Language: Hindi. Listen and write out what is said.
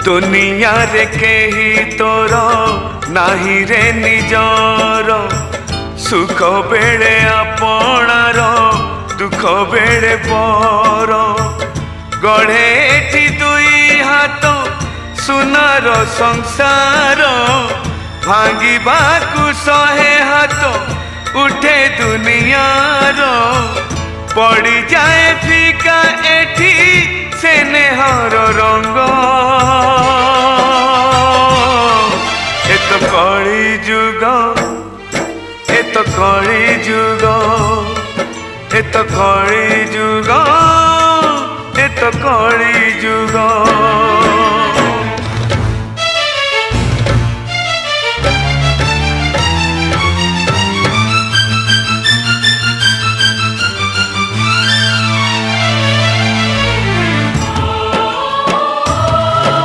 दुनिया रे केही तोर नाही रे निजर सुख बेले आपणार दुख बेले पर गढ़े एठी दुई हाथ सुनार संसार भांगिबाकु सहे हाथ उठे दुनियार पड़ी जाए फीका एठी से नेहर रंग ए तो कली जुग ए तो कली जुग ए तो कली